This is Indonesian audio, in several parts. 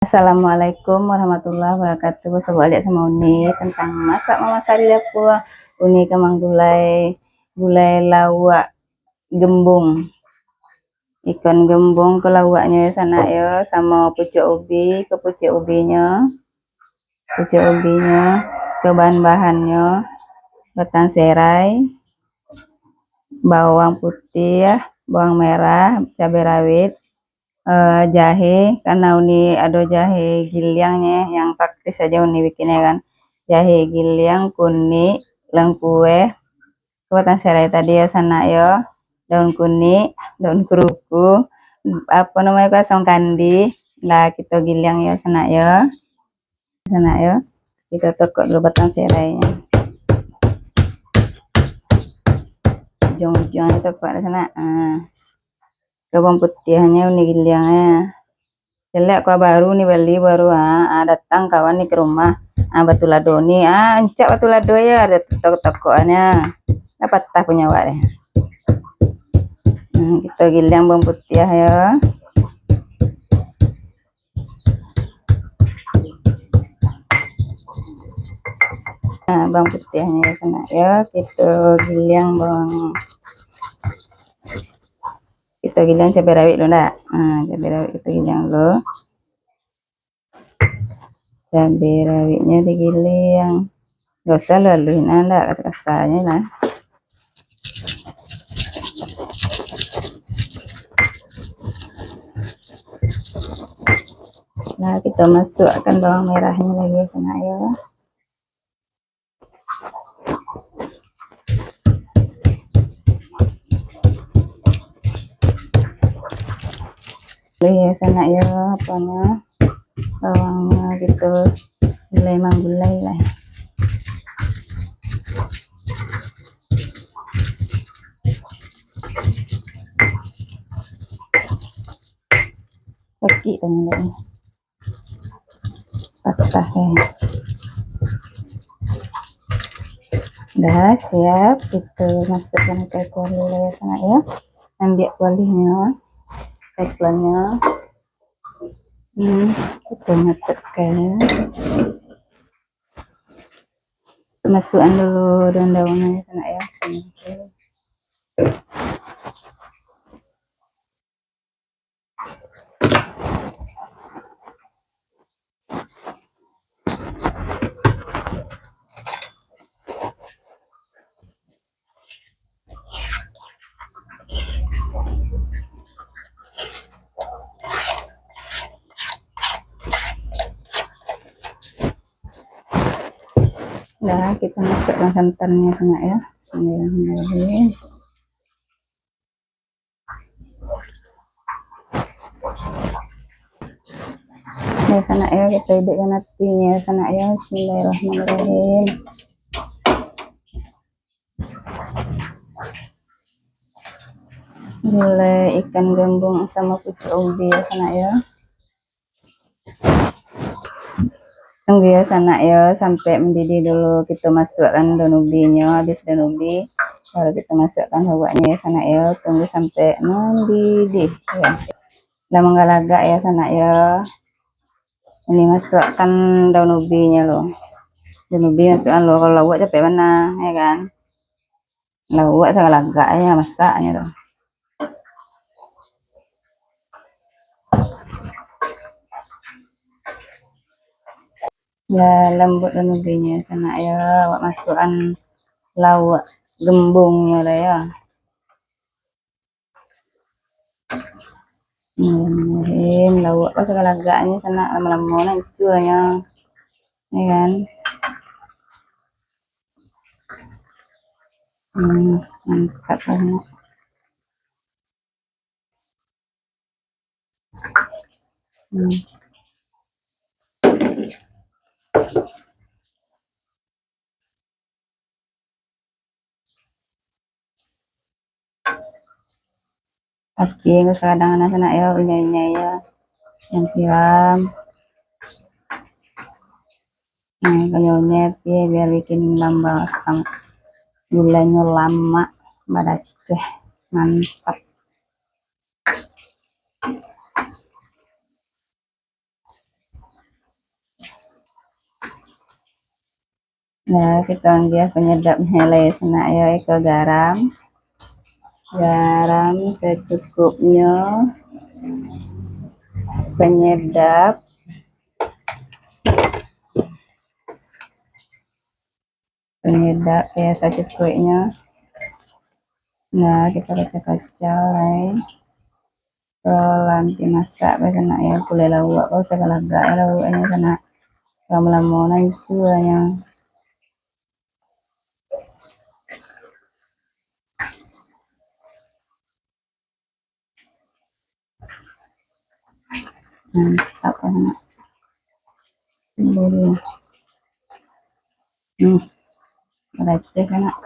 Assalamualaikum warahmatullahi wabarakatuh. Sobat adik sama Uni tentang masak memasak di dapur. Uni kemang gulai lawak gembung, ikan gembung ke lawaknya ya sana ya, sama pucuk ubi ke pucuk ubinya ke bahan-bahannya: batang serai, bawang putih ya, bawang merah, cabai rawit, jahe. Karena Uni ada jahe giliangnya yang praktis aja Uni bikinnya kan, jahe giliang, kunyit, lengkueh, batang serai tadi ya sana ya, daun kunyit, daun keruku, apa namanya, kasong kandi lah kita giliang ya sana ya, kita tekuk dulu batang serainya, ujung-ujungnya tekuk di sana. Bawang putihnya Uni giliangnya jelek kok, baru nih beli baru datang kawan nih ke rumah, batu lado nih encak batu lado ya, ada toko-tokoannya dapat tak punya wareh. Kita giling bawang putih ya, bawang putihnya ya sana ya, kita giling cabai rawit dulu nak. Cabai rawit kita giling dulu, cabai rawitnya digiling, gak usah lalu enggak kasar-kasarnya lah. Nah, kita masukkan bawang merahnya lagi sana ya. Ya sana ya, apanya bawangnya gitu, gulai lah. Sakit tanya patah udah siap, kita masukkan ke kuali sana ya, ambil kualinya, teklanya, kita masukkan dulu daun-daunnya sana ya, sini. Nah, kita masukkan santannya sana ya, bismillahirrahmanirrahim. Ya sana ya, kita hidupkan apinya sana ya, bismillahirrahmanirrahim. Gulai ikan gembung sama pucuk ubi ya sana ya, tunggu ya sana ya sampai mendidih dulu. Kita masukkan daun ubinya, habis daun ubi baru kita masukkan lawaknya ya sana ya, tunggu sampai mendidih ya. Udah menggalaga ya sana ya, ini masukkan daun ubinya loh, daun ubi masukkan loh. Kalau lawak capek mana ya kan, lawak segalaga ya masaknya loh. Ya lembut daun ubinya sana ya, masukkan lawak gembungnya lah ya. Lawak pas segalaganya sana lama-lama cuanya ya kan. Mantap banget. Tapi kadang-kadang sana ya unyanya ya yang siram. Kayaknya biar bikin lambang sama gulanya lama badaceh, mantap. Nah, kita ambil penyedapnya lah ya sana ya, ke garam. Garam secukupnya. Penyedap. Penyedap saya secukupnya. Nah, kita kacau-kacau lah. Pelan dimasak sana ya, boleh lawak kalau segala gak ya lawaknya sana. Lama-lama itu yang mantap enak. Boleh. Receh enak.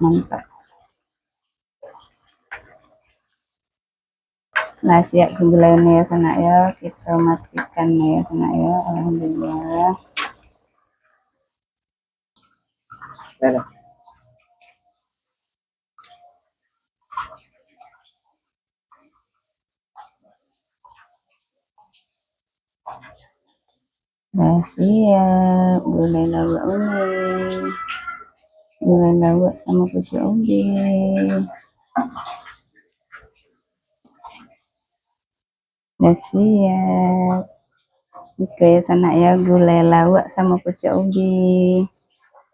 Mantap. Nah, siap sembilan ya sana ya, kita matikan ya sana ya. Alhamdulillah. Nah, siap gulai lawak ini. Gulai lawak sama pucuk ubi. Nah, siap. Oke sana ya, gulai lawak sama pucuk ubi.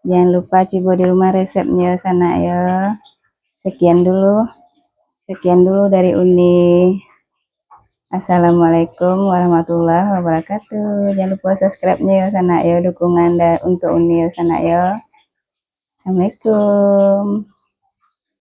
Jangan lupa coba di rumah resepnya sana ya. Sekian dulu dari Uni. Assalamualaikum warahmatullahi wabarakatuh. Jangan lupa subscribe-nya ya sana ya, dukungan untuk Uni ya sana ya. Assalamualaikum.